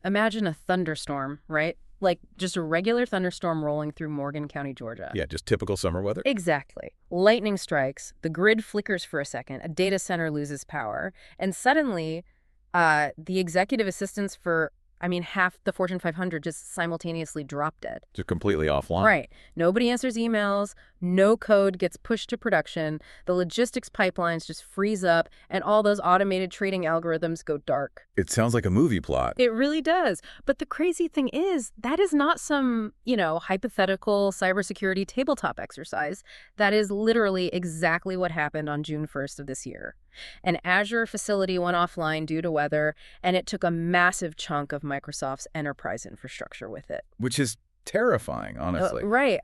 Imagine a thunderstorm, right? Like just a regular thunderstorm rolling through Morgan County, Georgia. Yeah, just typical summer weather. Exactly. Lightning strikes, the grid flickers for a second, a data center loses power, and suddenly the executive assistants for, half the Fortune 500 just simultaneously drop dead. Just completely offline. Right. Nobody answers emails, no code gets pushed to production, the logistics pipelines just freeze up, and all those automated trading algorithms go dark. It sounds like a movie plot. It really does. But the crazy thing is, that is not some, hypothetical cybersecurity tabletop exercise. That is literally exactly what happened on June 1st of this year. An Azure facility went offline due to weather, and it took a massive chunk of Microsoft's enterprise infrastructure with it. Which is terrifying, honestly. Right.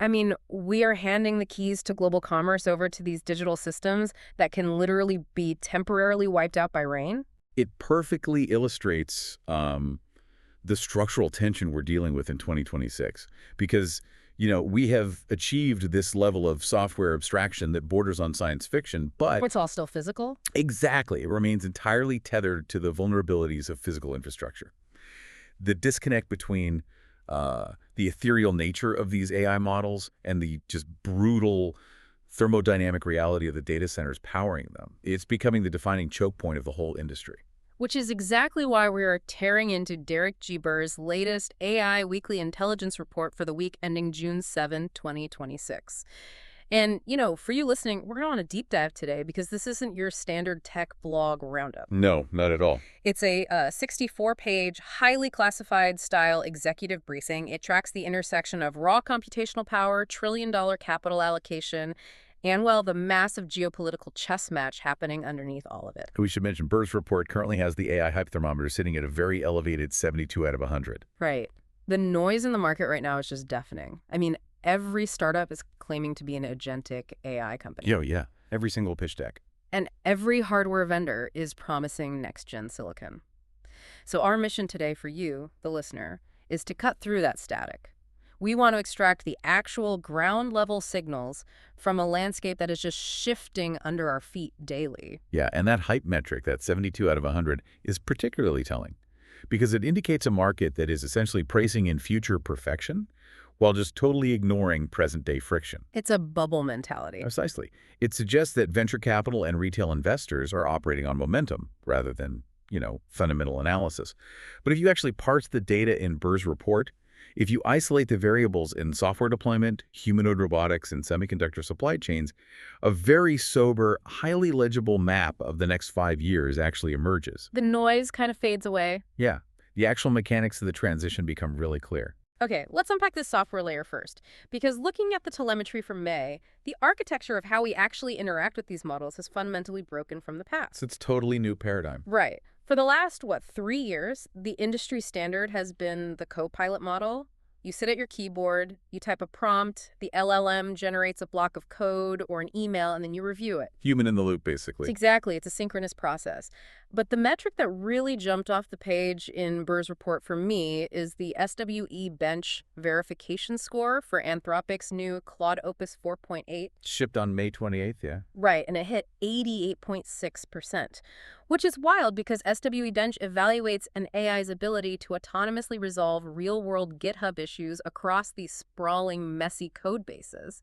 We are handing the keys to global commerce over to these digital systems that can literally be temporarily wiped out by rain. It perfectly illustrates the structural tension we're dealing with in 2026 because, we have achieved this level of software abstraction that borders on science fiction, but It's all still physical. exactly, it remains entirely tethered to the vulnerabilities of physical infrastructure. The disconnect between the ethereal nature of these AI models and the just brutal thermodynamic reality of the data centers powering them. It's becoming the defining choke point of the whole industry. Which is exactly why we are tearing into Derrick G. Burr's latest AI Weekly Intelligence Report for the week ending June 7, 2026. And, for you listening, we're going on a deep dive today because this isn't your standard tech blog roundup. No, not at all. It's a 64-page, highly classified style executive briefing. It tracks the intersection of raw computational power, trillion-dollar capital allocation, and, well, the massive geopolitical chess match happening underneath all of it. We should mention Burr's report currently has the AI hype thermometer sitting at a very elevated 72 out of 100. Right. The noise in the market right now is just deafening. Every startup is claiming to be an agentic AI company. Yeah. Every single pitch deck. And every hardware vendor is promising next-gen silicon. So our mission today for you, the listener, is to cut through that static. We want to extract the actual ground-level signals from a landscape that is just shifting under our feet daily. Yeah, and that hype metric, that 72 out of 100, is particularly telling because it indicates a market that is essentially pricing in future perfection while just totally ignoring present-day friction. It's a bubble mentality. Precisely. It suggests that venture capital and retail investors are operating on momentum rather than, fundamental analysis. But if you actually parse the data in Burr's report, if you isolate the variables in software deployment, humanoid robotics, and semiconductor supply chains, a very sober, highly legible map of the next 5 years actually emerges. The noise kind of fades away. Yeah, the actual mechanics of the transition become really clear. Okay, let's unpack this software layer first, because looking at the telemetry from May, the architecture of how we actually interact with these models has fundamentally broken from the past. So it's a totally new paradigm. Right. For the last, 3 years, the industry standard has been the Copilot model. You sit at your keyboard, you type a prompt, the LLM generates a block of code or an email, and then you review it. Human in the loop, basically. Exactly. It's a synchronous process. But the metric that really jumped off the page in Burr's report for me is the SWE Bench verification score for Anthropic's new Claude Opus 4.8. Shipped on May 28th, yeah. Right, and it hit 88.6%, which is wild because SWE Bench evaluates an AI's ability to autonomously resolve real-world GitHub issues across these sprawling, messy code bases.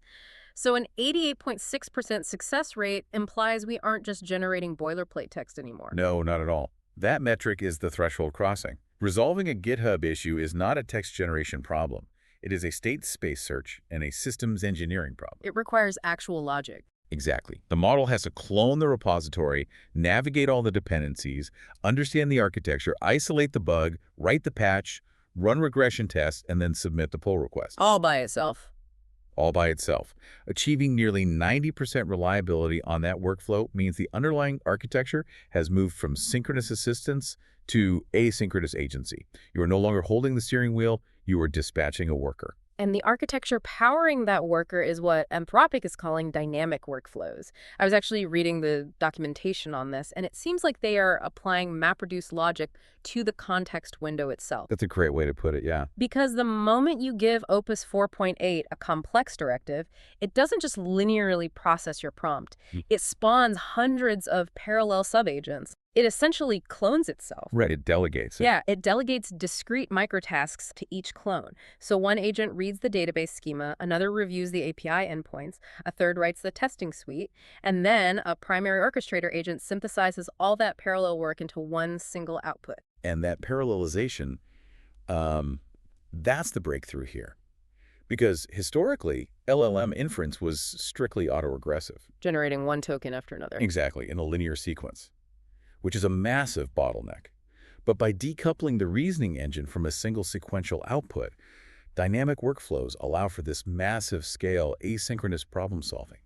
So an 88.6% success rate implies we aren't just generating boilerplate text anymore. No, not at all. That metric is the threshold crossing. Resolving a GitHub issue is not a text generation problem. It is a state space search and a systems engineering problem. It requires actual logic. Exactly. The model has to clone the repository, navigate all the dependencies, understand the architecture, isolate the bug, write the patch, run regression tests, and then submit the pull request. All by itself. All by itself. Achieving nearly 90% reliability on that workflow means the underlying architecture has moved from synchronous assistance to asynchronous agency. You are no longer holding the steering wheel, you are dispatching a worker. And the architecture powering that worker is what Anthropic is calling dynamic workflows. I was actually reading the documentation on this, and it seems like they are applying MapReduce logic to the context window itself. That's a great way to put it, yeah. Because the moment you give Opus 4.8 a complex directive, it doesn't just linearly process your prompt. It spawns hundreds of parallel subagents. It essentially clones itself. Right, it delegates it. Yeah, it delegates discrete microtasks to each clone. So one agent reads the database schema, another reviews the API endpoints, a third writes the testing suite, and then a primary orchestrator agent synthesizes all that parallel work into one single output. And that parallelization, um, that's the breakthrough here. Because historically, LLM inference was strictly autoregressive. Generating one token after another. Exactly, in a linear sequence, which is a massive bottleneck. But by decoupling the reasoning engine from a single sequential output, dynamic workflows allow for this massive scale asynchronous problem solving.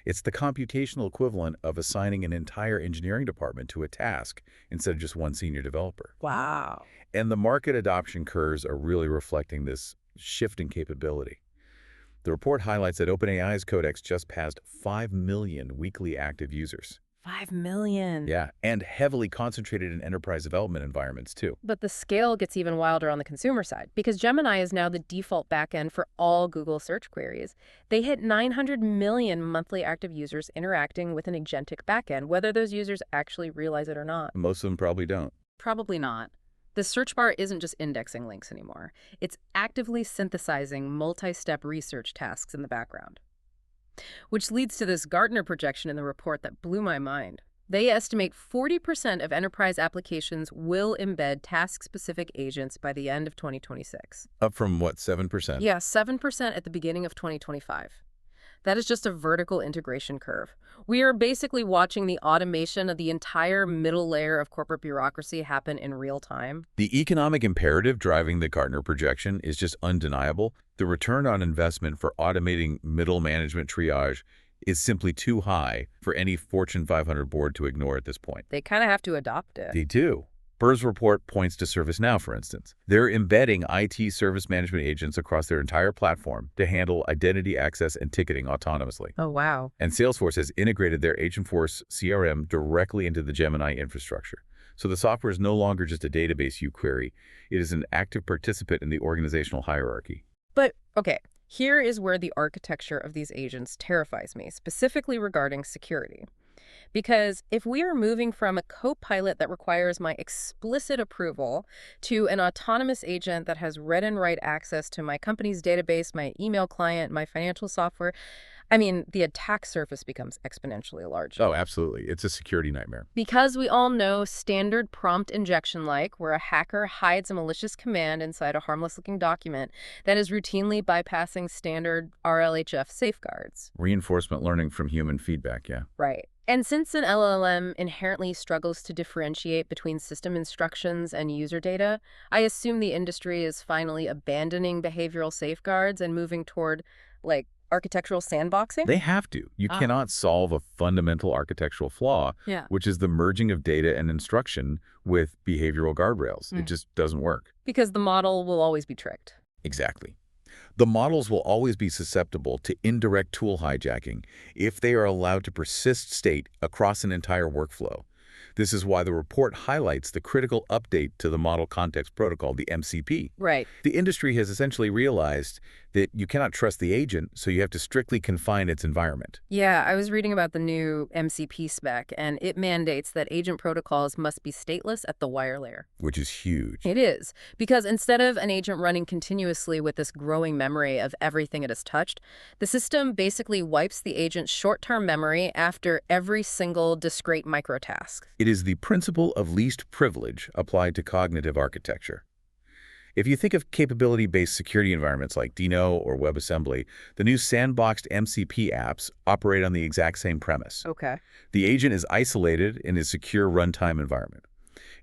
It's the computational equivalent of assigning an entire engineering department to a task instead of just one senior developer. Wow. And the market adoption curves are really reflecting this shift in capability. The report highlights that OpenAI's Codex just passed 5 million weekly active users. 5 million. Yeah, and heavily concentrated in enterprise development environments, too. But the scale gets even wilder on the consumer side, because Gemini is now the default backend for all Google search queries. They hit 900 million monthly active users interacting with an agentic backend, whether those users actually realize it or not. Most of them probably don't. Probably not. The search bar isn't just indexing links anymore. It's actively synthesizing multi-step research tasks in the background. Which leads to this Gartner projection in the report that blew my mind. They estimate 40% of enterprise applications will embed task-specific agents by the end of 2026. Up from, what, 7%? Yeah, 7% at the beginning of 2025. That is just a vertical integration curve. We are basically watching the automation of the entire middle layer of corporate bureaucracy happen in real time. The economic imperative driving the Gartner projection is just undeniable. The return on investment for automating middle management triage is simply too high for any Fortune 500 board to ignore at this point. They kind of have to adopt it. They do. Burr's report points to ServiceNow, for instance. They're embedding IT service management agents across their entire platform to handle identity access and ticketing autonomously. Oh, wow. And Salesforce has integrated their Agentforce CRM directly into the Gemini infrastructure. So the software is no longer just a database you query. It is an active participant in the organizational hierarchy. But, okay, here is where the architecture of these agents terrifies me, specifically regarding security. Because if we are moving from a co-pilot that requires my explicit approval to an autonomous agent that has read and write access to my company's database, my email client, my financial software, I mean, the attack surface becomes exponentially large. Oh, absolutely. It's a security nightmare. Because we all know standard prompt injection-like, where a hacker hides a malicious command inside a harmless-looking document that is routinely bypassing standard RLHF safeguards. Reinforcement learning from human feedback, yeah. Right. And since an LLM inherently struggles to differentiate between system instructions and user data, I assume the industry is finally abandoning behavioral safeguards and moving toward, like, architectural sandboxing? They have to. You cannot solve a fundamental architectural flaw, which is the merging of data and instruction with behavioral guardrails. It just doesn't work. Because the model will always be tricked. Exactly. The models will always be susceptible to indirect tool hijacking if they are allowed to persist state across an entire workflow. This is why the report highlights the critical update to the Model Context Protocol, the MCP. Right. The industry has essentially realized that you cannot trust the agent, so you have to strictly confine its environment. Yeah, I was reading about the new MCP spec, and it mandates that agent protocols must be stateless at the wire layer. Which is huge. It is, because instead of an agent running continuously with this growing memory of everything it has touched, the system basically wipes the agent's short-term memory after every single discrete microtask. It is the principle of least privilege applied to cognitive architecture. If you think of capability-based security environments like Dino or WebAssembly, the new sandboxed MCP apps operate on the exact same premise. Okay. The agent is isolated in a secure runtime environment.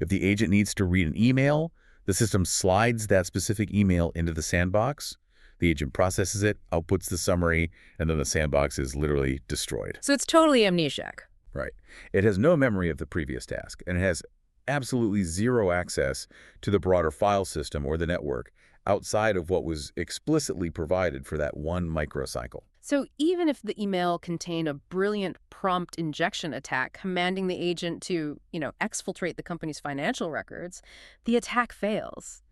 If the agent needs to read an email, the system slides that specific email into the sandbox. The agent processes it, outputs the summary, and then the sandbox is literally destroyed. So it's totally amnesiac. Right. It has no memory of the previous task, and it has absolutely zero access to the broader file system or the network outside of what was explicitly provided for that one microcycle. So even if the email contained a brilliant prompt injection attack commanding the agent to, exfiltrate the company's financial records, the attack fails.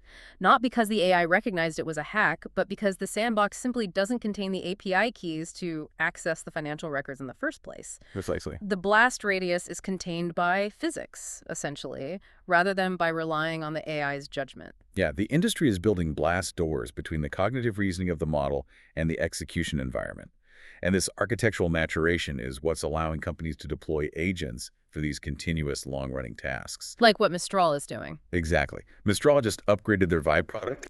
Not because the AI recognized it was a hack, but because the sandbox simply doesn't contain the API keys to access the financial records in the first place. Precisely. The blast radius is contained by physics, essentially, rather than by relying on the AI's judgment. Yeah, the industry is building blast doors between the cognitive reasoning of the model and the execution environment. And this architectural maturation is what's allowing companies to deploy agents for these continuous long-running tasks. Like what Mistral is doing. Exactly. Mistral just upgraded their Vibe product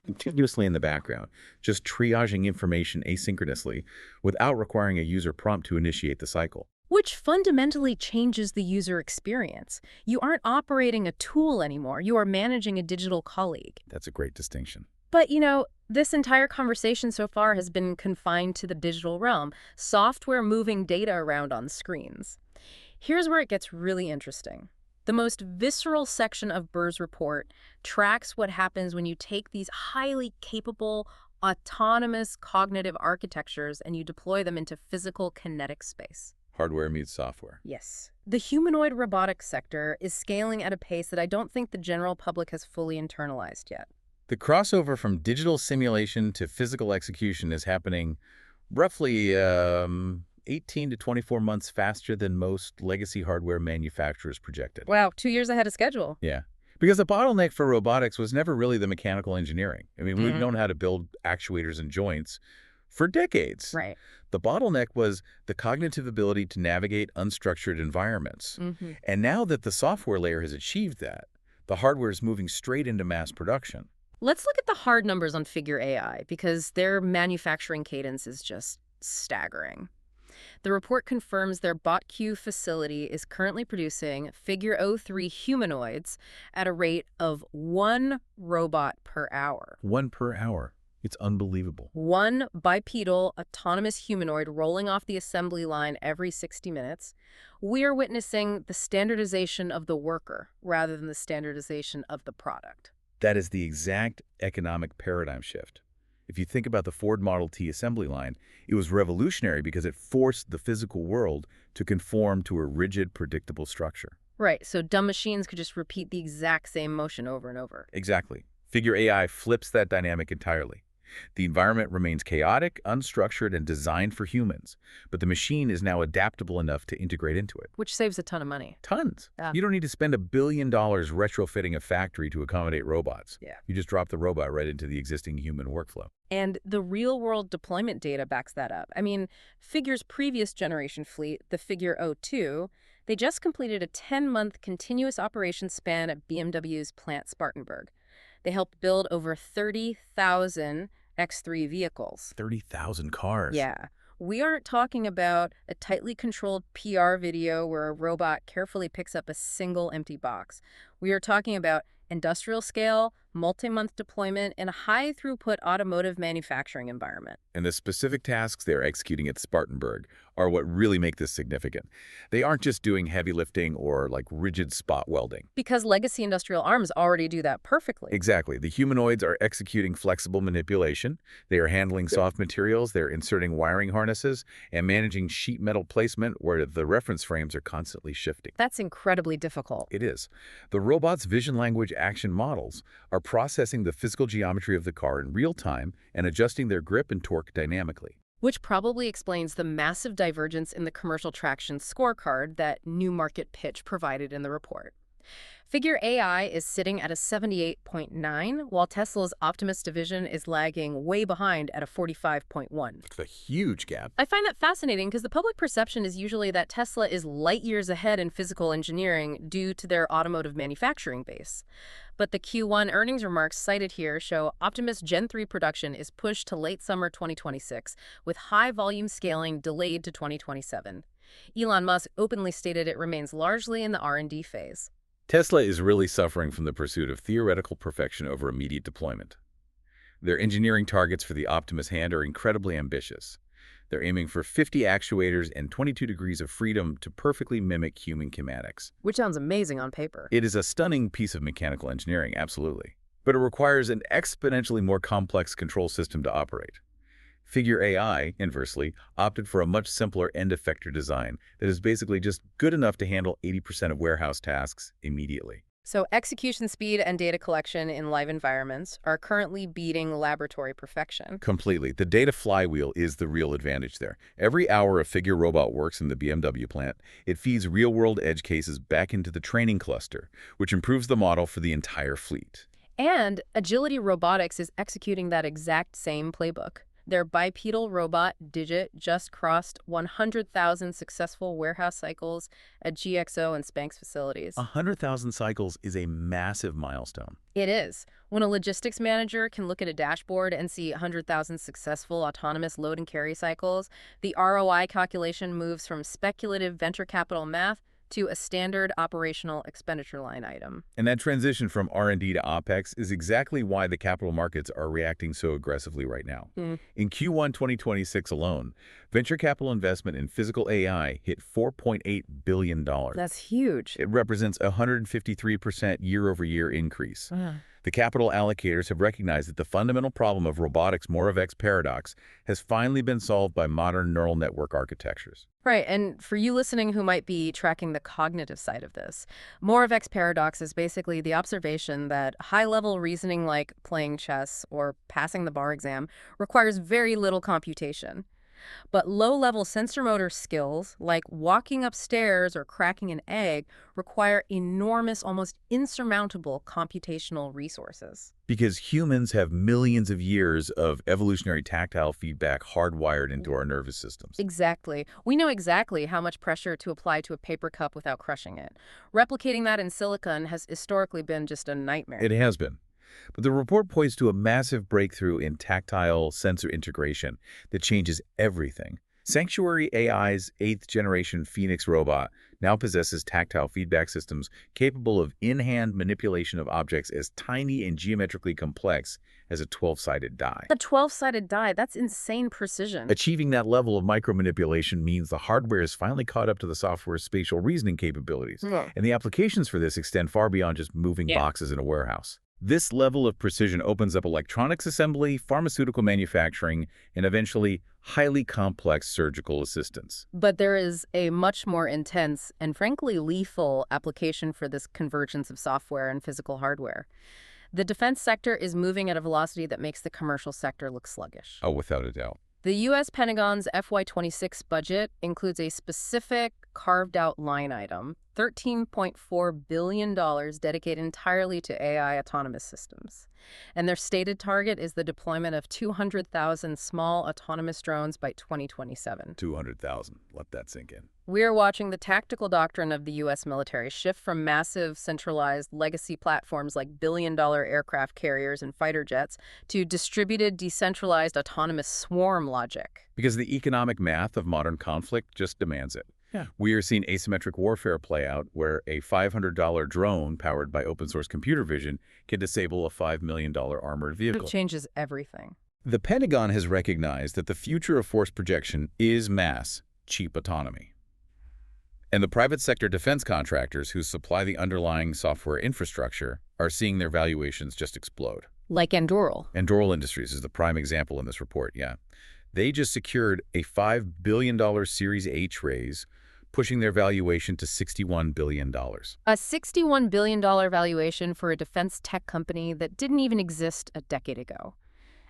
continuously in the background, just triaging information asynchronously without requiring a user prompt to initiate the cycle. Which fundamentally changes the user experience. You aren't operating a tool anymore. You are managing a digital colleague. That's a great distinction. But, this entire conversation so far has been confined to the digital realm, software moving data around on screens. Here's where it gets really interesting. The most visceral section of Burr's report tracks what happens when you take these highly capable, autonomous cognitive architectures and you deploy them into physical kinetic space. Hardware meets software. Yes. The humanoid robotics sector is scaling at a pace that I don't think the general public has fully internalized yet. The crossover from digital simulation to physical execution is happening roughly 18 to 24 months faster than most legacy hardware manufacturers projected. Wow, 2 years ahead of schedule. Yeah. Because the bottleneck for robotics was never really the mechanical engineering. I mean, we've known how to build actuators and joints for decades. Right. The bottleneck was the cognitive ability to navigate unstructured environments. And now that the software layer has achieved that, the hardware is moving straight into mass production. Let's look at the hard numbers on Figure AI, because their manufacturing cadence is just staggering. The report confirms their BotQ facility is currently producing Figure 03 humanoids at a rate of 1 robot per hour. 1 per hour. It's unbelievable. 1 bipedal autonomous humanoid rolling off the assembly line every 60 minutes. We are witnessing the standardization of the worker rather than the standardization of the product. That is the exact economic paradigm shift. If you think about the Ford Model T assembly line, it was revolutionary because it forced the physical world to conform to a rigid, predictable structure. Right, so dumb machines could just repeat the exact same motion over and over. Exactly. Figure AI flips that dynamic entirely. The environment remains chaotic, unstructured, and designed for humans, but the machine is now adaptable enough to integrate into it. Which saves a ton of money. Tons. Yeah. You don't need to spend $1 billion retrofitting a factory to accommodate robots. Yeah. You just drop the robot right into the existing human workflow. And the real-world deployment data backs that up. I mean, Figure's previous generation fleet, the Figure 02, they just completed a 10-month continuous operations span at BMW's plant Spartanburg. They helped build over 30,000 X3 vehicles. 30,000 cars. Yeah. We aren't talking about a tightly controlled PR video where a robot carefully picks up a single empty box. We are talking about industrial scale, multi-month deployment in a high-throughput automotive manufacturing environment. And the specific tasks they're executing at Spartanburg are what really make this significant. They aren't just doing heavy lifting or rigid spot welding. Because legacy industrial arms already do that perfectly. Exactly. The humanoids are executing flexible manipulation. They are handling soft materials. They're inserting wiring harnesses and managing sheet metal placement where the reference frames are constantly shifting. That's incredibly difficult. It is. The robot's vision language action models are processing the physical geometry of the car in real time and adjusting their grip and torque dynamically. Which probably explains the massive divergence in the commercial traction scorecard that New Market Pitch provided in the report. Figure AI is sitting at a 78.9, while Tesla's Optimus division is lagging way behind at a 45.1. It's a huge gap. I find that fascinating because the public perception is usually that Tesla is light years ahead in physical engineering due to their automotive manufacturing base. But the Q1 earnings remarks cited here show Optimus Gen 3 production is pushed to late summer 2026, with high-volume scaling delayed to 2027. Elon Musk openly stated it remains largely in the R&D phase. Tesla is really suffering from the pursuit of theoretical perfection over immediate deployment. Their engineering targets for the Optimus hand are incredibly ambitious. They're aiming for 50 actuators and 22 degrees of freedom to perfectly mimic human kinematics. Which sounds amazing on paper. It is a stunning piece of mechanical engineering, absolutely. But it requires an exponentially more complex control system to operate. Figure AI, inversely, opted for a much simpler end effector design that is basically just good enough to handle 80% of warehouse tasks immediately. So execution speed and data collection in live environments are currently beating laboratory perfection. Completely. The data flywheel is the real advantage there. Every hour a Figure robot works in the BMW plant, it feeds real-world edge cases back into the training cluster, which improves the model for the entire fleet. And Agility Robotics is executing that exact same playbook. Their bipedal robot, Digit, just crossed 100,000 successful warehouse cycles at GXO and Spanx facilities. 100,000 cycles is a massive milestone. It is. When a logistics manager can look at a dashboard and see 100,000 successful autonomous load and carry cycles, the ROI calculation moves from speculative venture capital math to a standard operational expenditure line item. And that transition from R&D to OpEx is exactly why the capital markets are reacting so aggressively right now. In Q1 2026 alone, venture capital investment in physical AI hit $4.8 billion. That's huge. It represents a 153% year-over-year increase. The capital allocators have recognized that the fundamental problem of robotics' more of X paradox has finally been solved by modern neural network architectures. Right, and for you listening who might be tracking the cognitive side of this, more of X paradox is basically the observation that high-level reasoning like playing chess or passing the bar exam requires very little computation. But low-level sensor motor skills, like walking upstairs or cracking an egg, require enormous, almost insurmountable computational resources. Because humans have millions of years of evolutionary tactile feedback hardwired into our nervous systems. Exactly. We know exactly how much pressure to apply to a paper cup without crushing it. Replicating that in silicon has historically been just a nightmare. It has been. But the report points to a massive breakthrough in tactile sensor integration that changes everything. Sanctuary AI's 8th-generation Phoenix robot now possesses tactile feedback systems capable of in-hand manipulation of objects as tiny and geometrically complex as a 12-sided die. A 12-sided die, that's insane precision. Achieving that level of micromanipulation means the hardware is finally caught up to the software's spatial reasoning capabilities, and the applications for this extend far beyond just moving boxes in a warehouse. This level of precision opens up electronics assembly, pharmaceutical manufacturing, and eventually highly complex surgical assistance. But there is a much more intense and frankly lethal application for this convergence of software and physical hardware. The defense sector is moving at a velocity that makes the commercial sector look sluggish. Oh, without a doubt. The U.S. Pentagon's FY26 budget includes a specific carved-out line item, $13.4 billion dedicated entirely to AI autonomous systems. And their stated target is the deployment of 200,000 small autonomous drones by 2027. 200,000. Let that sink in. We're watching the tactical doctrine of the U.S. military shift from massive, centralized legacy platforms like billion-dollar aircraft carriers and fighter jets to distributed, decentralized, autonomous swarm logic. Because the economic math of modern conflict just demands it. We are seeing asymmetric warfare play out where a $500 drone powered by open-source computer vision can disable a $5 million armored vehicle. It changes everything. The Pentagon has recognized that the future of force projection is mass, cheap autonomy. And the private sector defense contractors who supply the underlying software infrastructure are seeing their valuations just explode. Like Anduril. Anduril Industries is the prime example in this report, They just secured a $5 billion Series H raise, pushing their valuation to $61 billion. A $61 billion valuation for a defense tech company that didn't even exist a decade ago.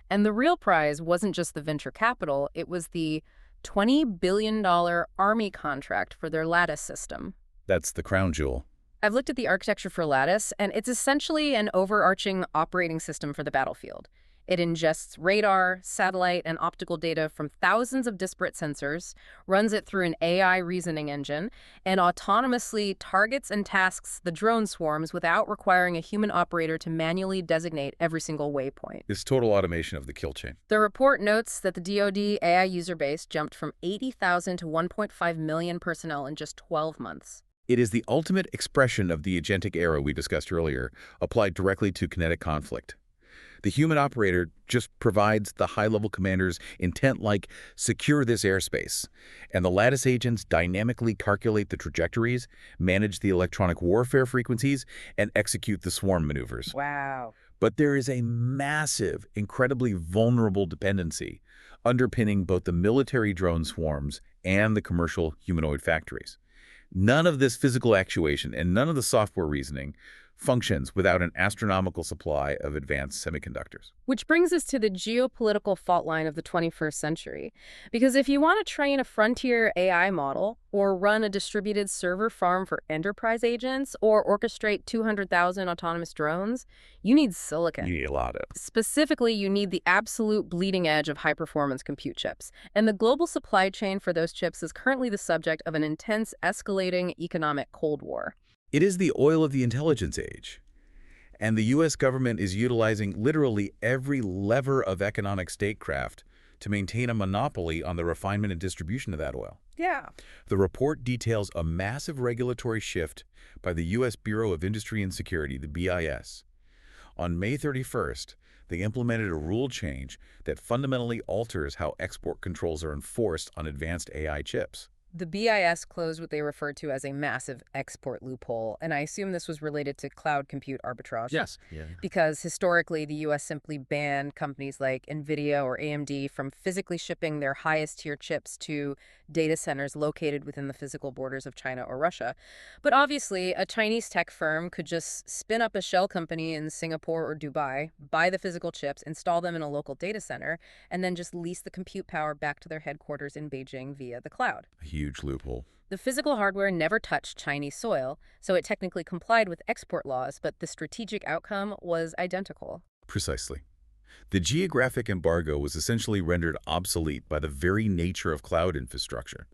And the real prize wasn't just the venture capital, it was the $20 billion Army contract for their Lattice system. That's the crown jewel. I've looked at the architecture for Lattice, and it's essentially an overarching operating system for the battlefield. It ingests radar, satellite, and optical data from thousands of disparate sensors, runs it through an AI reasoning engine, and autonomously targets and tasks the drone swarms without requiring a human operator to manually designate every single waypoint. It's total automation of the kill chain. The report notes that the DoD AI user base jumped from 80,000 to 1.5 million personnel in just 12 months. It is the ultimate expression of the agentic era we discussed earlier, applied directly to kinetic conflict. The human operator just provides the high-level commander's intent like, secure this airspace. And the Lattice agents dynamically calculate the trajectories, manage the electronic warfare frequencies, and execute the swarm maneuvers. Wow. But there is a massive, incredibly vulnerable dependency underpinning both the military drone swarms and the commercial humanoid factories. None of this physical actuation and none of the software reasoning functions without an astronomical supply of advanced semiconductors. Which brings us to the geopolitical fault line of the 21st century. Because if you want to train a frontier AI model, or run a distributed server farm for enterprise agents, or orchestrate 200,000 autonomous drones, you need silicon. You need a lot of. Specifically, you need the absolute bleeding edge of high-performance compute chips. And the global supply chain for those chips is currently the subject of an intense, escalating economic Cold War. It is the oil of the intelligence age. And the U.S. government is utilizing literally every lever of economic statecraft to maintain a monopoly on the refinement and distribution of that oil. Yeah. The report details a massive regulatory shift by the U.S. Bureau of Industry and Security, the BIS. On May 31st, they implemented a rule change that fundamentally alters how export controls are enforced on advanced AI chips. The BIS closed what they referred to as a massive export loophole, and I assume this was related to cloud compute arbitrage. Yes. Yeah. Because historically, the U.S. simply banned companies like NVIDIA or AMD from physically shipping their highest-tier chips to data centers located within the physical borders of China or Russia. But obviously, a Chinese tech firm could just spin up a shell company in Singapore or Dubai, buy the physical chips, install them in a local data center, and then just lease the compute power back to their headquarters in Beijing via the cloud. Huge loophole. The physical hardware never touched Chinese soil, so it technically complied with export laws, but the strategic outcome was identical. Precisely. The geographic embargo was essentially rendered obsolete by the very nature of cloud infrastructure.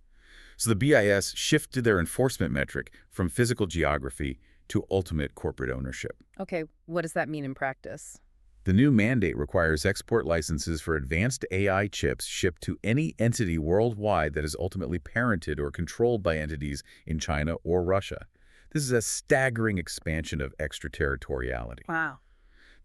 So the BIS shifted their enforcement metric from physical geography to ultimate corporate ownership. Okay, what does that mean in practice? The new mandate requires export licenses for advanced AI chips shipped to any entity worldwide that is ultimately parented or controlled by entities in China or Russia. This is a staggering expansion of extraterritoriality. Wow.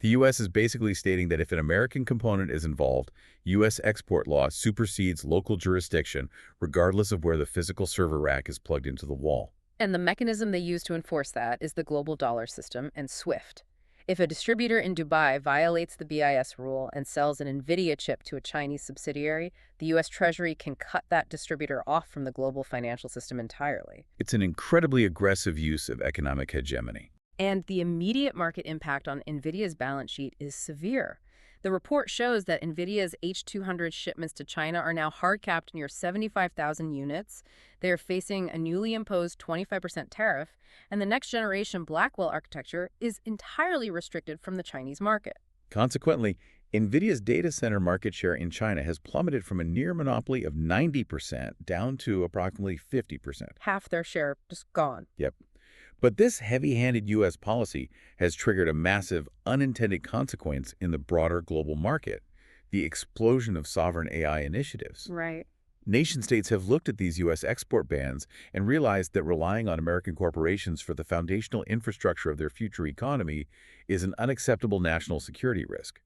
The U.S. is basically stating that if an American component is involved, U.S. export law supersedes local jurisdiction regardless of where the physical server rack is plugged into the wall. And the mechanism they use to enforce that is the global dollar system and SWIFT. If a distributor in Dubai violates the BIS rule and sells an NVIDIA chip to a Chinese subsidiary, the U.S. Treasury can cut that distributor off from the global financial system entirely. It's an incredibly aggressive use of economic hegemony. And the immediate market impact on NVIDIA's balance sheet is severe. The report shows that NVIDIA's H200 shipments to China are now hard-capped near 75,000 units. They are facing a newly imposed 25% tariff, and the next-generation Blackwell architecture is entirely restricted from the Chinese market. Consequently, NVIDIA's data center market share in China has plummeted from a near monopoly of 90% down to approximately 50%. Half their share just gone. Yep. But this heavy-handed U.S. policy has triggered a massive unintended consequence in the broader global market, the explosion of sovereign AI initiatives. Right. Nation-states have looked at these U.S. export bans and realized that relying on American corporations for the foundational infrastructure of their future economy is an unacceptable national security risk.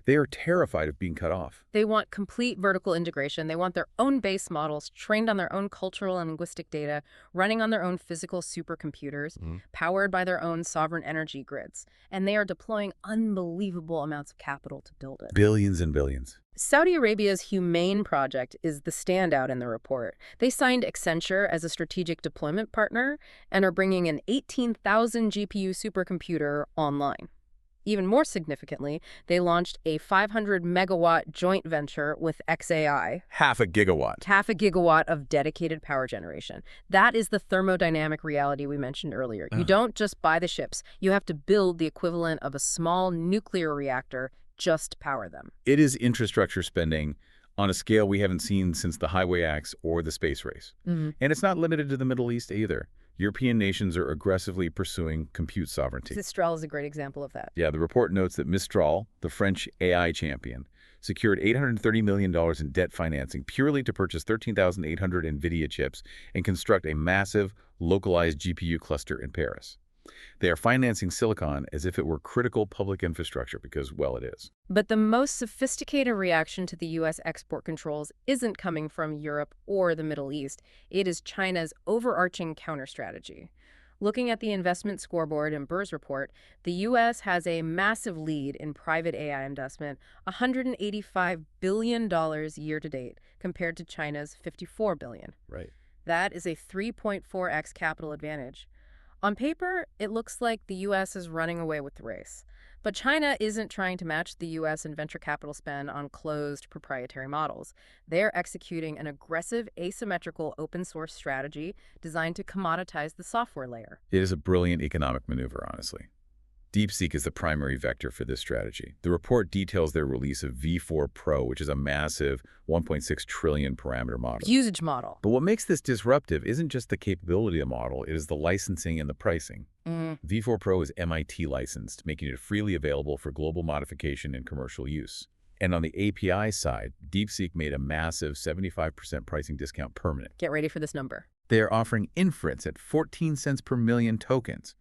They are terrified of being cut off. They want complete vertical integration. They want their own base models, trained on their own cultural and linguistic data, running on their own physical supercomputers, powered by their own sovereign energy grids. And they are deploying unbelievable amounts of capital to build it. Billions and billions. Saudi Arabia's Humane project is the standout in the report. They signed Accenture as a strategic deployment partner and are bringing an 18,000 GPU supercomputer online. Even more significantly, they launched a 500-megawatt joint venture with XAI. Half a gigawatt. Half a gigawatt of dedicated power generation. That is the thermodynamic reality we mentioned earlier. You don't just buy the ships. You have to build the equivalent of a small nuclear reactor just to power them. It is infrastructure spending on a scale we haven't seen since the Highway Acts or the space race. And it's not limited to the Middle East either. European nations are aggressively pursuing compute sovereignty. Mistral is a great example of that. Yeah, the report notes that Mistral, the French AI champion, secured $830 million in debt financing purely to purchase 13,800 NVIDIA chips and construct a massive, localized GPU cluster in Paris. They are financing silicon as if it were critical public infrastructure because, well, it is. But the most sophisticated reaction to the U.S. export controls isn't coming from Europe or the Middle East. It is China's overarching counter-strategy. Looking at the investment scoreboard in Burr's report, the U.S. has a massive lead in private AI investment, $185 billion year to date, compared to China's $54 billion. Right. That is a 3.4x capital advantage. On paper, it looks like the U.S. is running away with the race. But China isn't trying to match the U.S. in venture capital spend on closed proprietary models. They're executing an aggressive asymmetrical open source strategy designed to commoditize the software layer. It is a brilliant economic maneuver, honestly. DeepSeek is the primary vector for this strategy. The report details their release of V4 Pro, which is a massive 1.6 trillion parameter model. Usage model. But what makes this disruptive isn't just the capability of the model, it is the licensing and the pricing. V4 Pro is MIT licensed, making it freely available for global modification and commercial use. And on the API side, DeepSeek made a massive 75% pricing discount permanent. Get ready for this number. They are offering inference at 14 cents per million tokens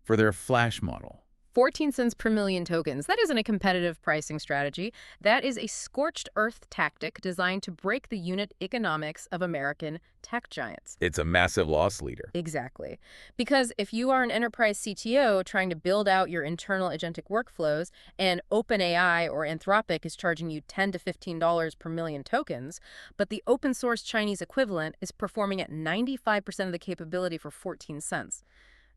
for their Flash model. 14 cents per million tokens. That isn't a competitive pricing strategy. That is a scorched earth tactic designed to break the unit economics of American tech giants. It's a massive loss leader. Exactly. Because if you are an enterprise CTO trying to build out your internal agentic workflows and OpenAI or Anthropic is charging you $10 to $15 per million tokens, but the open source Chinese equivalent is performing at 95% of the capability for 14 cents.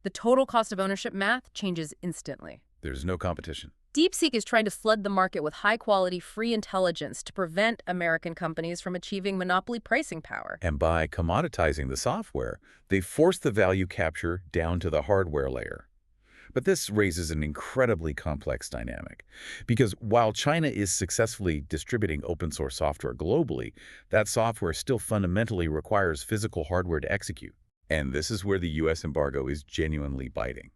The total cost of ownership math changes instantly. There's no competition. DeepSeek is trying to flood the market with high-quality, free intelligence to prevent American companies from achieving monopoly pricing power. And by commoditizing the software, they force the value capture down to the hardware layer. But this raises an incredibly complex dynamic, because while China is successfully distributing open-source software globally, that software still fundamentally requires physical hardware to execute. And this is where the U.S. embargo is genuinely biting.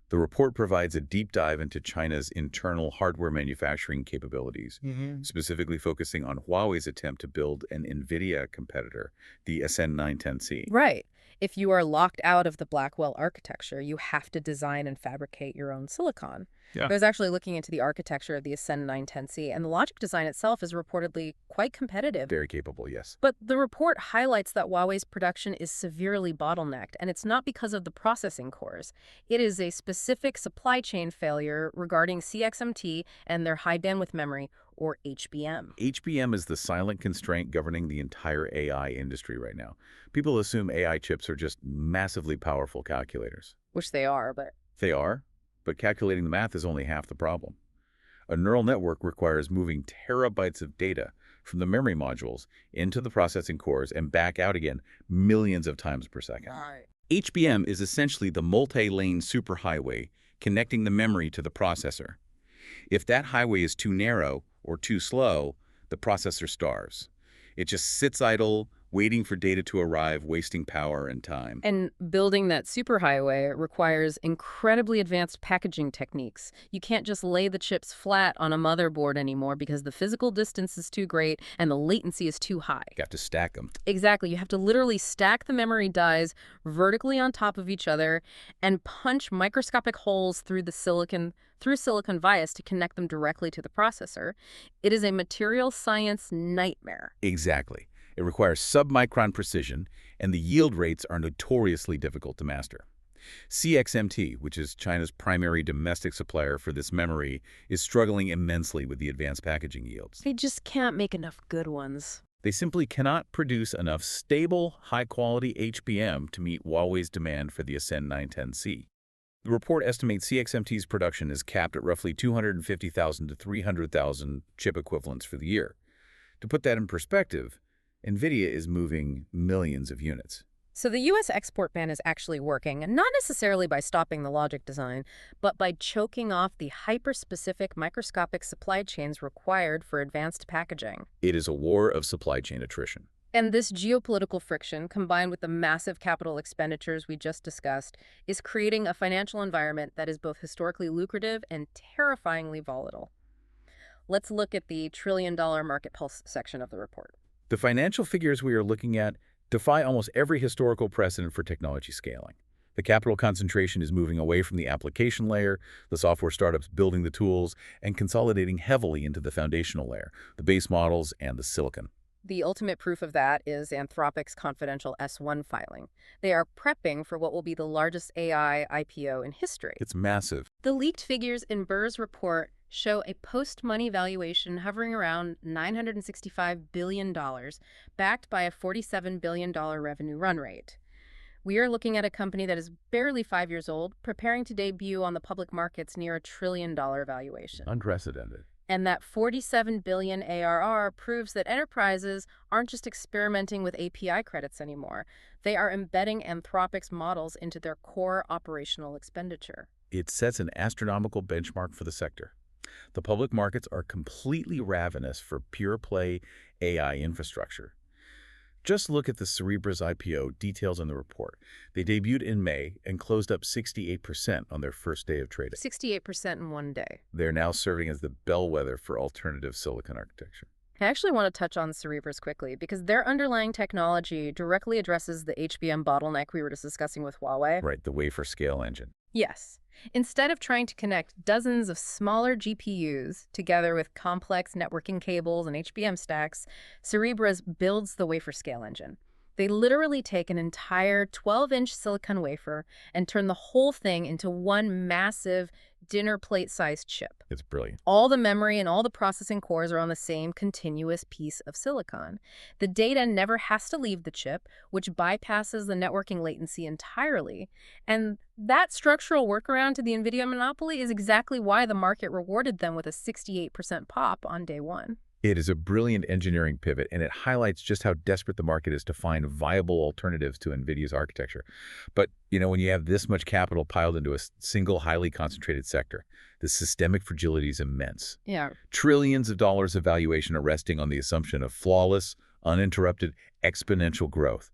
The report provides a deep dive into China's internal hardware manufacturing capabilities, specifically focusing on Huawei's attempt to build an NVIDIA competitor, the Ascend 910C. Right. If you are locked out of the Blackwell architecture, you have to design and fabricate your own silicon. Yeah. I was actually looking into the architecture of the Ascend 910C, and the logic design itself is reportedly quite competitive. Very capable, yes. But the report highlights that Huawei's production is severely bottlenecked, and it's not because of the processing cores. It is a specific supply chain failure regarding CXMT and their high bandwidth memory, or HBM. HBM is the silent constraint governing the entire AI industry right now. People assume AI chips are just massively powerful calculators. Which they are, but... They are, but calculating the math is only half the problem. A neural network requires moving terabytes of data from the memory modules into the processing cores and back out again millions of times per second. HBM is essentially the multi-lane superhighway connecting the memory to the processor. If that highway is too narrow or too slow, the processor starves. It just sits idle, waiting for data to arrive, wasting power and time. And building that superhighway requires incredibly advanced packaging techniques. You can't just lay the chips flat on a motherboard anymore because the physical distance is too great and the latency is too high. You have to stack them. Exactly. You have to literally stack the memory dies vertically on top of each other and punch microscopic holes through silicon vias to connect them directly to the processor. It is a material science nightmare. Exactly. It requires sub-micron precision, and the yield rates are notoriously difficult to master. CXMT, which is China's primary domestic supplier for this memory, is struggling immensely with the advanced packaging yields. They just can't make enough good ones. They simply cannot produce enough stable, high-quality HBM to meet Huawei's demand for the Ascend 910C. The report estimates CXMT's production is capped at roughly 250,000 to 300,000 chip equivalents for the year. To put that in perspective, NVIDIA is moving millions of units. So the U.S. export ban is actually working, and not necessarily by stopping the logic design, but by choking off the hyper-specific microscopic supply chains required for advanced packaging. It is a war of supply chain attrition. And this geopolitical friction, combined with the massive capital expenditures we just discussed, is creating a financial environment that is both historically lucrative and terrifyingly volatile. Let's look at the trillion-dollar market pulse section of the report. The financial figures we are looking at defy almost every historical precedent for technology scaling. The capital concentration is moving away from the application layer, the software startups building the tools, and consolidating heavily into the foundational layer, the base models and the silicon. The ultimate proof of that is Anthropic's confidential S-1 filing. They are prepping for what will be the largest AI IPO in history. It's massive. The leaked figures in Burr's report show a post-money valuation hovering around $965 billion, backed by a $47 billion revenue run rate. We are looking at a company that is barely 5 years old, preparing to debut on the public markets near $1 trillion valuation. Unprecedented. And that 47 billion ARR proves that enterprises aren't just experimenting with API credits anymore. They are embedding Anthropic's models into their core operational expenditure. It sets an astronomical benchmark for the sector. The public markets are completely ravenous for pure-play AI infrastructure. Just look at the Cerebra's IPO details in the report. They debuted in May and closed up 68% on their first day of trading. 68% in one day. They're now serving as the bellwether for alternative silicon architecture. I actually want to touch on Cerebra's quickly because their underlying technology directly addresses the HBM bottleneck we were just discussing with Huawei. Right, the wafer scale engine. Yes. Instead of trying to connect dozens of smaller GPUs together with complex networking cables and HBM stacks, Cerebra's builds the wafer scale engine. They literally take an entire 12-inch silicon wafer and turn the whole thing into one massive dinner plate-sized chip. It's brilliant. All the memory and all the processing cores are on the same continuous piece of silicon. The data never has to leave the chip, which bypasses the networking latency entirely. And that structural workaround to the NVIDIA monopoly is exactly why the market rewarded them with a 68% pop on day one. It is a brilliant engineering pivot, and it highlights just how desperate the market is to find viable alternatives to NVIDIA's architecture. But, when you have this much capital piled into a single highly concentrated sector, the systemic fragility is immense. Yeah. Trillions of dollars of valuation are resting on the assumption of flawless, uninterrupted, exponential growth.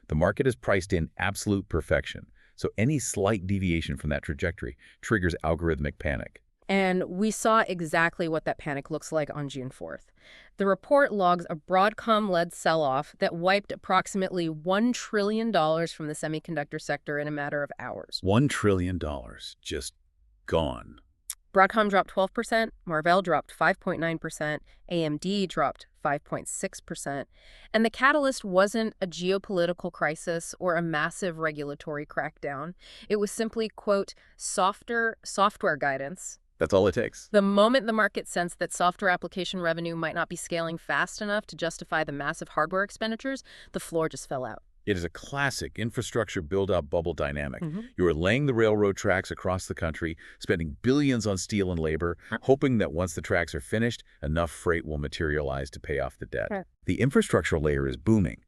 The market is priced in absolute perfection, so any slight deviation from that trajectory triggers algorithmic panic. And we saw exactly what that panic looks like on June 4th. The report logs a Broadcom-led sell-off that wiped approximately $1 trillion from the semiconductor sector in a matter of hours. $1 trillion just gone. Broadcom dropped 12%, Marvell dropped 5.9%, AMD dropped 5.6%, and the catalyst wasn't a geopolitical crisis or a massive regulatory crackdown. It was simply, quote, softer software guidance. That's all it takes. The moment the market sensed that software application revenue might not be scaling fast enough to justify the massive hardware expenditures, the floor just fell out. It is a classic infrastructure build-out bubble dynamic. Mm-hmm. You are laying the railroad tracks across the country, spending billions on steel and labor, hoping that once the tracks are finished, enough freight will materialize to pay off the debt. Right. The infrastructure layer is booming,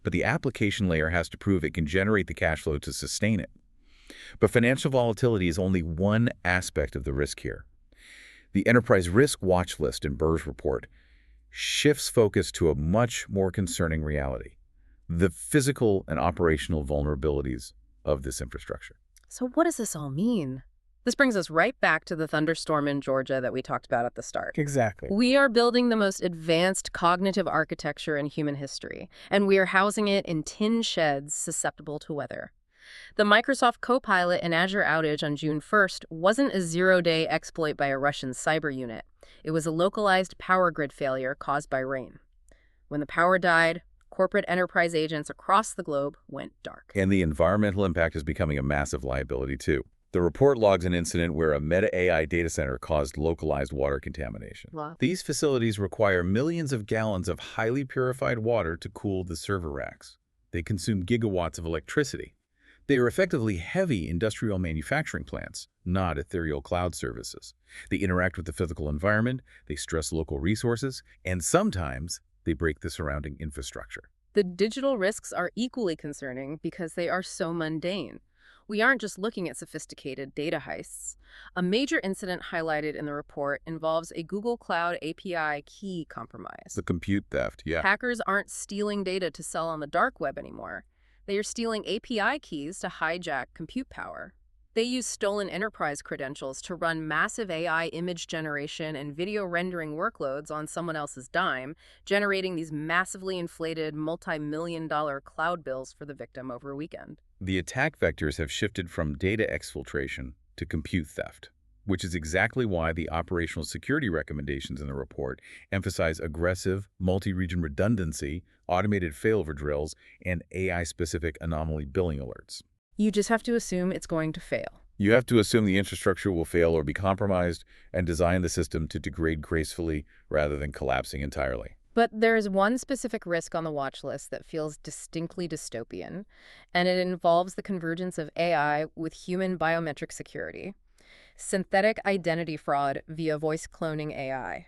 but the application layer has to prove it can generate the cash flow to sustain it. But financial volatility is only one aspect of the risk here. The enterprise risk watch list in Burr's report shifts focus to a much more concerning reality: the physical and operational vulnerabilities of this infrastructure. So what does this all mean? This brings us right back to the thunderstorm in Georgia that we talked about at the start. Exactly. We are building the most advanced cognitive architecture in human history, and we are housing it in tin sheds susceptible to weather. The Microsoft Copilot and Azure outage on June 1st wasn't a zero-day exploit by a Russian cyber unit. It was a localized power grid failure caused by rain. When the power died, corporate enterprise agents across the globe went dark. And the environmental impact is becoming a massive liability, too. The report logs an incident where a Meta AI data center caused localized water contamination. Wow. These facilities require millions of gallons of highly purified water to cool the server racks. They consume gigawatts of electricity. They are effectively heavy industrial manufacturing plants, not ethereal cloud services. They interact with the physical environment, they stress local resources, and sometimes they break the surrounding infrastructure. The digital risks are equally concerning because they are so mundane. We aren't just looking at sophisticated data heists. A major incident highlighted in the report involves a Google Cloud API key compromise. The compute theft, yeah. Hackers aren't stealing data to sell on the dark web anymore. They are stealing API keys to hijack compute power. They use stolen enterprise credentials to run massive AI image generation and video rendering workloads on someone else's dime, generating these massively inflated multi-million-dollar cloud bills for the victim over a weekend. The attack vectors have shifted from data exfiltration to compute theft. which is exactly why the operational security recommendations in the report emphasize aggressive, multi-region redundancy, automated failover drills, and AI-specific anomaly billing alerts. You just have to assume it's going to fail. You have to assume the infrastructure will fail or be compromised and design the system to degrade gracefully rather than collapsing entirely. But there is one specific risk on the watch list that feels distinctly dystopian, and it involves the convergence of AI with human biometric security. Synthetic identity fraud via voice cloning AI.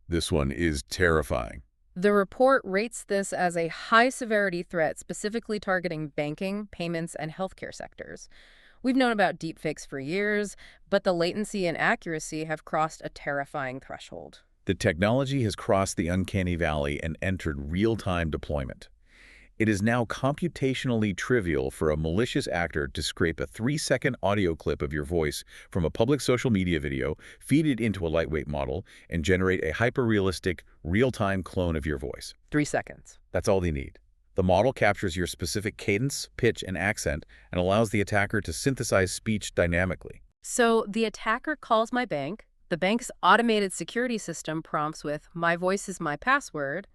This one is terrifying. The report rates this as a high-severity threat specifically targeting banking, payments, and healthcare sectors. We've known about deepfakes for years, but the latency and accuracy have crossed a terrifying threshold. The technology has crossed the uncanny valley and entered real-time deployment. It is now computationally trivial for a malicious actor to scrape a 3-second audio clip of your voice from a public social media video, feed it into a lightweight model, and generate a hyper-realistic, real-time clone of your voice. 3 seconds. That's all they need. The model captures your specific cadence, pitch, and accent and allows the attacker to synthesize speech dynamically. So the attacker calls my bank. The bank's automated security system prompts with, "My voice is my password."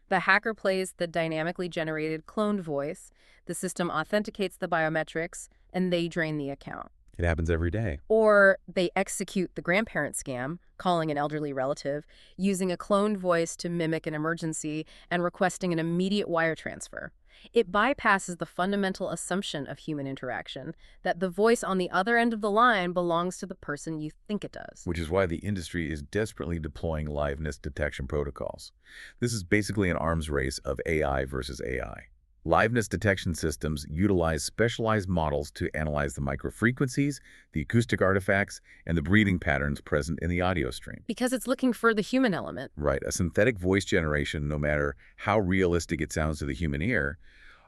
The hacker plays the dynamically generated cloned voice. The system authenticates the biometrics, and they drain the account. It happens every day. Or they execute the grandparent scam, calling an elderly relative, using a cloned voice to mimic an emergency and requesting an immediate wire transfer. It bypasses the fundamental assumption of human interaction, that the voice on the other end of the line belongs to the person you think it does. Which is why the industry is desperately deploying liveness detection protocols. This is basically an arms race of AI versus AI. Liveness detection systems utilize specialized models to analyze the microfrequencies, the acoustic artifacts, and the breathing patterns present in the audio stream. Because it's looking for the human element. Right, a synthetic voice generation, no matter how realistic it sounds to the human ear,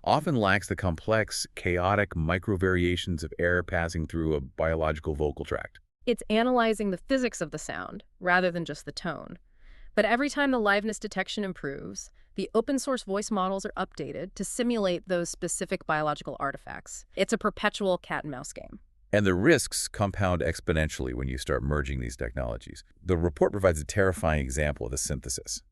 often lacks the complex, chaotic microvariations of air passing through a biological vocal tract. It's analyzing the physics of the sound, rather than just the tone. But every time the liveness detection improves, the open-source voice models are updated to simulate those specific biological artifacts. It's a perpetual cat-and-mouse game. And the risks compound exponentially when you start merging these technologies. The report provides a terrifying example of the synthesis.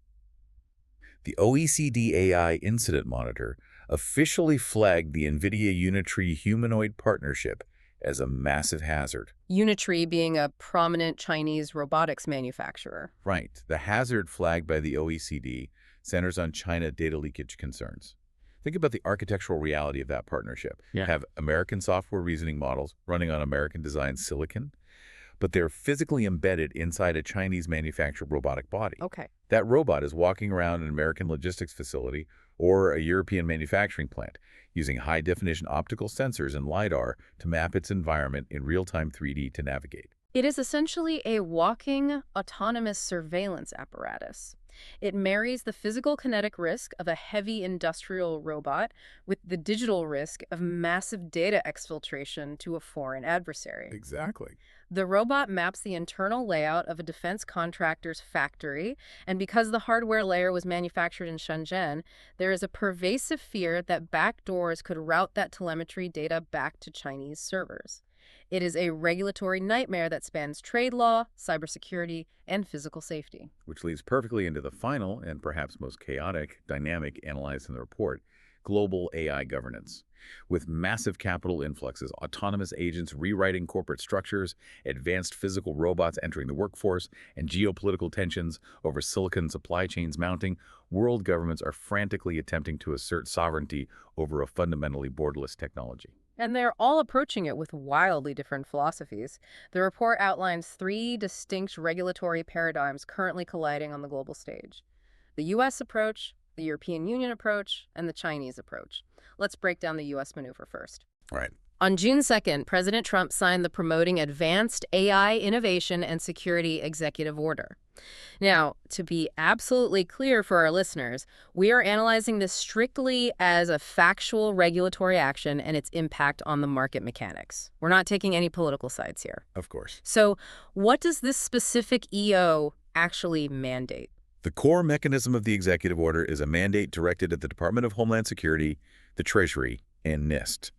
The OECD AI Incident Monitor officially flagged the NVIDIA Unitree humanoid partnership as a massive hazard. Unitree being a prominent Chinese robotics manufacturer. Right. The hazard flagged by the OECD centers on China data leakage concerns. Think about the architectural reality of that partnership. Yeah. Have American software reasoning models running on American-designed silicon, but they're physically embedded inside a Chinese manufactured robotic body. Okay. That robot is walking around an American logistics facility or a European manufacturing plant, using high-definition optical sensors and LiDAR to map its environment in real-time 3D to navigate. It is essentially a walking, autonomous surveillance apparatus. It marries the physical kinetic risk of a heavy industrial robot with the digital risk of massive data exfiltration to a foreign adversary. Exactly. The robot maps the internal layout of a defense contractor's factory, and because the hardware layer was manufactured in Shenzhen, there is a pervasive fear that backdoors could route that telemetry data back to Chinese servers. It is a regulatory nightmare that spans trade law, cybersecurity, and physical safety. Which leads perfectly into the final and perhaps most chaotic dynamic analyzed in the report, global AI governance. With massive capital influxes, autonomous agents rewriting corporate structures, advanced physical robots entering the workforce, and geopolitical tensions over silicon supply chains mounting, world governments are frantically attempting to assert sovereignty over a fundamentally borderless technology. And they're all approaching it with wildly different philosophies. The report outlines 3 distinct regulatory paradigms currently colliding on the global stage: the U.S. approach, the European Union approach, and the Chinese approach. Let's break down the U.S. maneuver first. Right. On June 2nd, President Trump signed the Promoting Advanced AI Innovation and Security Executive Order. Now, to be absolutely clear for our listeners, we are analyzing this strictly as a factual regulatory action and its impact on the market mechanics. We're not taking any political sides here. Of course. So, what does this specific EO actually mandate? The core mechanism of the executive order is a mandate directed at the Department of Homeland Security, the Treasury, and NIST.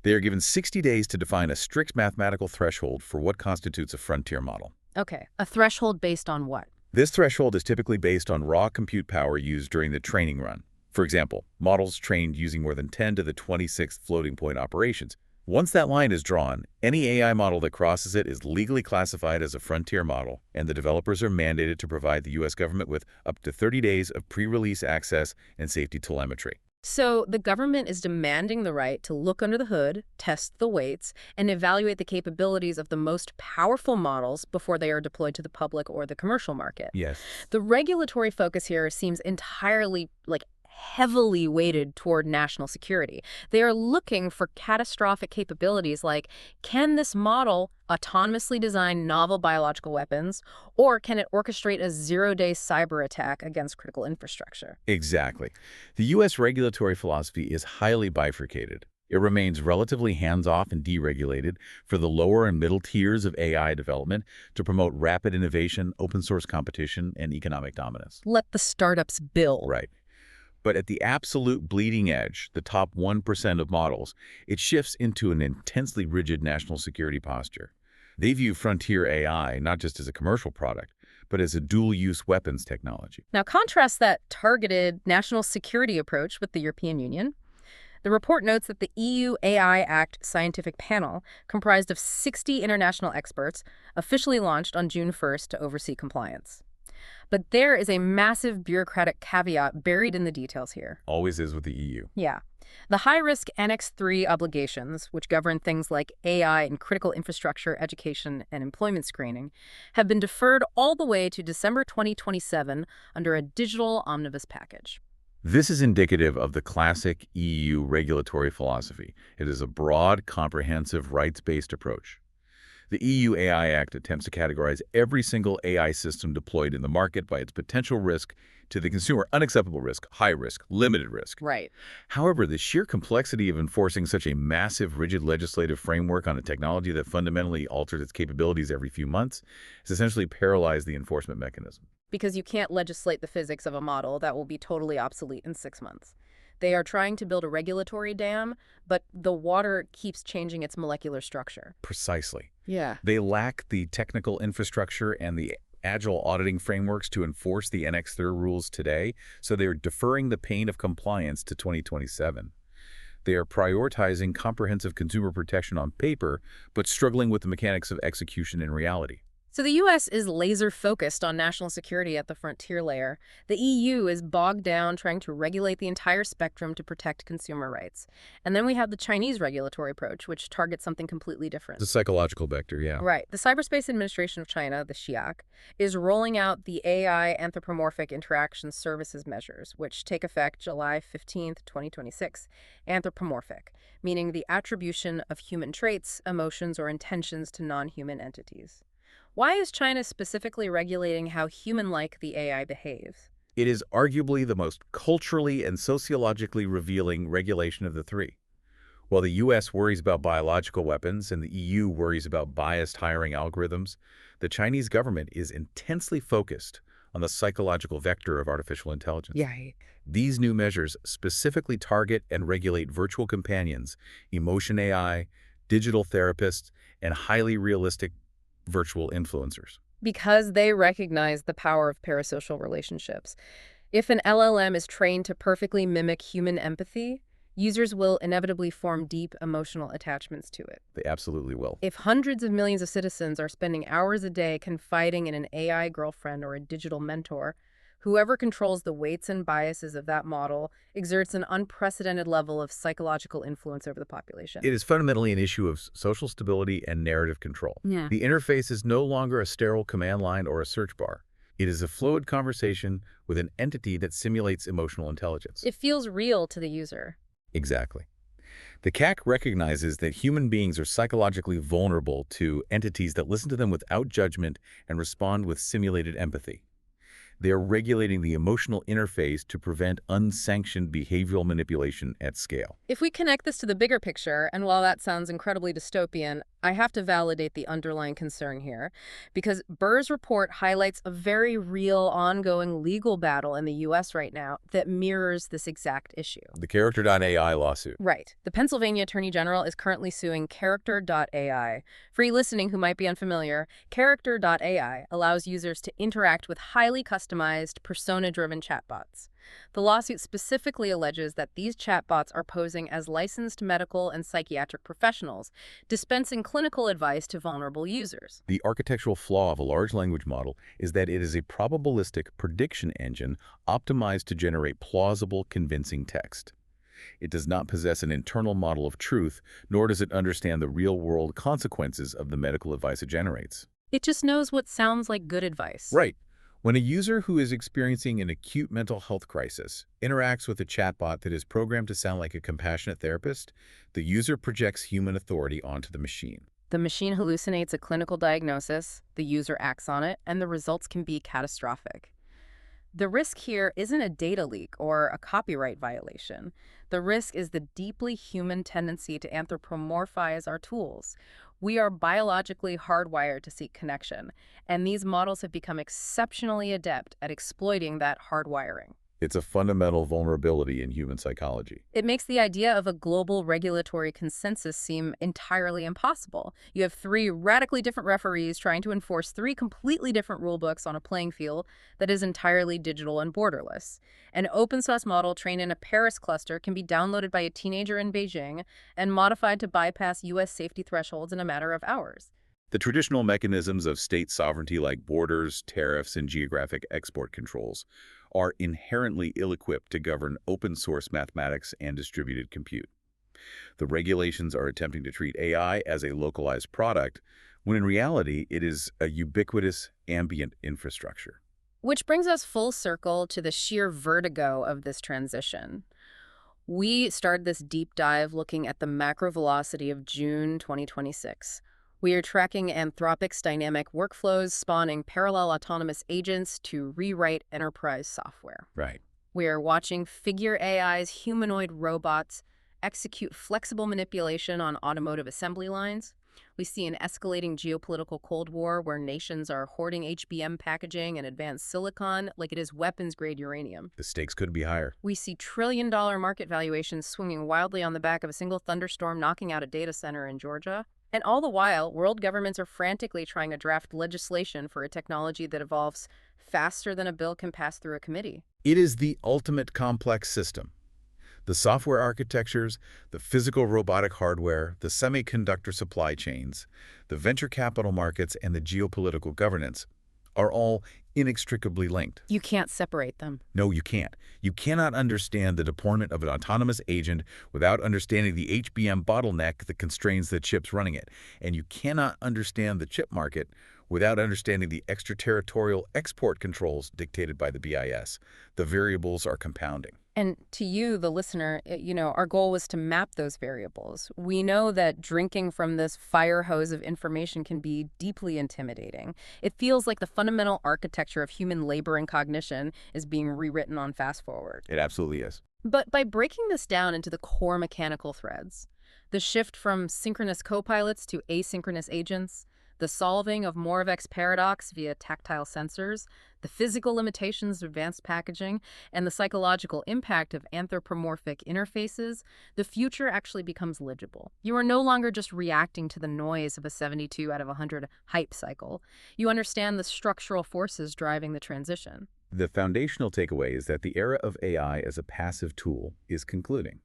They are given 60 days to define a strict mathematical threshold for what constitutes a frontier model. Okay, a threshold based on what? This threshold is typically based on raw compute power used during the training run. For example, models trained using more than 10 to the 26th floating point operations. Once that line is drawn, any AI model that crosses it is legally classified as a frontier model, and the developers are mandated to provide the U.S. government with up to 30 days of pre-release access and safety telemetry. So the government is demanding the right to look under the hood, test the weights, and evaluate the capabilities of the most powerful models before they are deployed to the public or the commercial market. Yes. The regulatory focus here seems entirely, heavily weighted toward national security. They are looking for catastrophic capabilities like, can this model autonomously design novel biological weapons, or can it orchestrate a zero-day cyber attack against critical infrastructure? Exactly. The U.S. regulatory philosophy is highly bifurcated. It remains relatively hands-off and deregulated for the lower and middle tiers of AI development to promote rapid innovation, open-source competition, and economic dominance. Let the startups build. Right. But at the absolute bleeding edge, the top 1% of models, it shifts into an intensely rigid national security posture. They view frontier AI not just as a commercial product, but as a dual-use weapons technology. Now contrast that targeted national security approach with the European Union. The report notes that the EU AI Act Scientific Panel, comprised of 60 international experts, officially launched on June 1st to oversee compliance. But there is a massive bureaucratic caveat buried in the details here. Always is with the EU. Yeah. The high-risk Annex 3 obligations, which govern things like AI and critical infrastructure, education, and employment screening, have been deferred all the way to December 2027 under a digital omnibus package. This is indicative of the classic EU regulatory philosophy. It is a broad, comprehensive, rights-based approach. The EU AI Act attempts to categorize every single AI system deployed in the market by its potential risk to the consumer: unacceptable risk, high risk, limited risk. Right. However, the sheer complexity of enforcing such a massive, rigid legislative framework on a technology that fundamentally alters its capabilities every few months has essentially paralyzed the enforcement mechanism. Because you can't legislate the physics of a model that will be totally obsolete in 6 months. They are trying to build a regulatory dam, but the water keeps changing its molecular structure. Precisely. Yeah. They lack the technical infrastructure and the agile auditing frameworks to enforce the Annex 3 rules today, so they are deferring the pain of compliance to 2027. They are prioritizing comprehensive consumer protection on paper, but struggling with the mechanics of execution in reality. So the U.S. is laser-focused on national security at the frontier layer. The EU is bogged down trying to regulate the entire spectrum to protect consumer rights. And then we have the Chinese regulatory approach, which targets something completely different. The psychological vector, yeah. Right. The Cyberspace Administration of China, the XIAC, is rolling out the AI Anthropomorphic Interaction Services measures, which take effect July 15th, 2026. Anthropomorphic, meaning the attribution of human traits, emotions, or intentions to non-human entities. Why is China specifically regulating how human-like the AI behaves? It is arguably the most culturally and sociologically revealing regulation of the three. While the U.S. worries about biological weapons and the EU worries about biased hiring algorithms, the Chinese government is intensely focused on the psychological vector of artificial intelligence. Yikes. These new measures specifically target and regulate virtual companions, emotion AI, digital therapists, and highly realistic virtual influencers. Because they recognize the power of parasocial relationships. If an LLM is trained to perfectly mimic human empathy, users will inevitably form deep emotional attachments to it. They absolutely will. If hundreds of millions of citizens are spending hours a day confiding in an AI girlfriend or a digital mentor, whoever controls the weights and biases of that model exerts an unprecedented level of psychological influence over the population. It is fundamentally an issue of social stability and narrative control. Yeah. The interface is no longer a sterile command line or a search bar. It is a fluid conversation with an entity that simulates emotional intelligence. It feels real to the user. Exactly. The CAC recognizes that human beings are psychologically vulnerable to entities that listen to them without judgment and respond with simulated empathy. They are regulating the emotional interface to prevent unsanctioned behavioral manipulation at scale. If we connect this to the bigger picture, and while that sounds incredibly dystopian, I have to validate the underlying concern here because Burr's report highlights a very real ongoing legal battle in the U.S. right now that mirrors this exact issue. The Character.ai lawsuit. Right. The Pennsylvania Attorney General is currently suing Character.ai. For you listening who might be unfamiliar, Character.ai allows users to interact with highly customized, persona-driven chatbots. The lawsuit specifically alleges that these chatbots are posing as licensed medical and psychiatric professionals, dispensing clinical advice to vulnerable users. The architectural flaw of a large language model is that it is a probabilistic prediction engine optimized to generate plausible, convincing text. It does not possess an internal model of truth, nor does it understand the real-world consequences of the medical advice it generates. It just knows what sounds like good advice. Right. When a user who is experiencing an acute mental health crisis interacts with a chatbot that is programmed to sound like a compassionate therapist, the user projects human authority onto the machine. The machine hallucinates a clinical diagnosis, the user acts on it, and the results can be catastrophic. The risk here isn't a data leak or a copyright violation. The risk is the deeply human tendency to anthropomorphize our tools. We are biologically hardwired to seek connection, and these models have become exceptionally adept at exploiting that hardwiring. It's a fundamental vulnerability in human psychology. It makes the idea of a global regulatory consensus seem entirely impossible. You have three radically different referees trying to enforce three completely different rulebooks on a playing field that is entirely digital and borderless. An open-source model trained in a Paris cluster can be downloaded by a teenager in Beijing and modified to bypass U.S. safety thresholds in a matter of hours. The traditional mechanisms of state sovereignty like borders, tariffs, and geographic export controls are inherently ill-equipped to govern open-source mathematics and distributed compute. The regulations are attempting to treat AI as a localized product, when in reality it is a ubiquitous, ambient infrastructure. Which brings us full circle to the sheer vertigo of this transition. We started this deep dive looking at the macro velocity of June 2026. We are tracking Anthropic's dynamic workflows, spawning parallel autonomous agents to rewrite enterprise software. Right. We are watching Figure AI's humanoid robots execute flexible manipulation on automotive assembly lines. We see an escalating geopolitical Cold War where nations are hoarding HBM packaging and advanced silicon like it is weapons-grade uranium. The stakes could be higher. We see trillion-dollar market valuations swinging wildly on the back of a single thunderstorm knocking out a data center in Georgia. And all the while, world governments are frantically trying to draft legislation for a technology that evolves faster than a bill can pass through a committee. It is the ultimate complex system. The software architectures, the physical robotic hardware, the semiconductor supply chains, the venture capital markets, and the geopolitical governance are all inextricably linked. You can't separate them. No, you can't. You cannot understand the deployment of an autonomous agent without understanding the HBM bottleneck that constrains the chips running it. And you cannot understand the chip market without understanding the extraterritorial export controls dictated by the BIS. The variables are compounding. And to you, the listener, our goal was to map those variables. We know that drinking from this fire hose of information can be deeply intimidating. It feels like the fundamental architecture of human labor and cognition is being rewritten on fast forward. It absolutely is. But by breaking this down into the core mechanical threads, the shift from synchronous copilots to asynchronous agents, the solving of Moravec's paradox via tactile sensors, the physical limitations of advanced packaging, and the psychological impact of anthropomorphic interfaces, the future actually becomes legible. You are no longer just reacting to the noise of a 72 out of 100 hype cycle. You understand the structural forces driving the transition. The foundational takeaway is that the era of AI as a passive tool is concluding.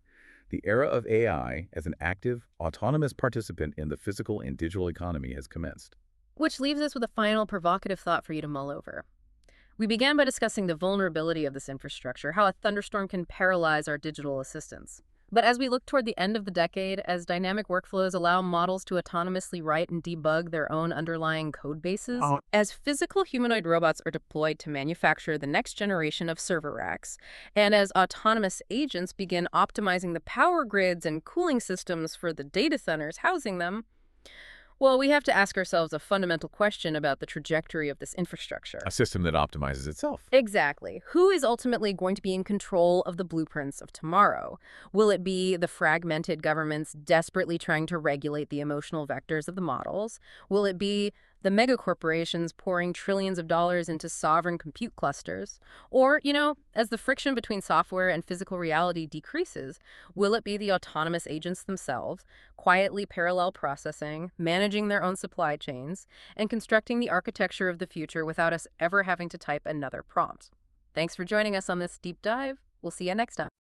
The era of AI as an active, autonomous participant in the physical and digital economy has commenced. Which leaves us with a final provocative thought for you to mull over. We began by discussing the vulnerability of this infrastructure, how a thunderstorm can paralyze our digital assistants. But as we look toward the end of the decade, as dynamic workflows allow models to autonomously write and debug their own underlying code bases, as physical humanoid robots are deployed to manufacture the next generation of server racks, and as autonomous agents begin optimizing the power grids and cooling systems for the data centers housing them, Well, we have to ask ourselves a fundamental question about the trajectory of this infrastructure. A system that optimizes itself. Exactly. Who is ultimately going to be in control of the blueprints of tomorrow? Will it be the fragmented governments desperately trying to regulate the emotional vectors of the models? Will it be the megacorporations pouring trillions of dollars into sovereign compute clusters? Or, as the friction between software and physical reality decreases, will it be the autonomous agents themselves, quietly parallel processing, managing their own supply chains, and constructing the architecture of the future without us ever having to type another prompt? Thanks for joining us on this deep dive. We'll see you next time.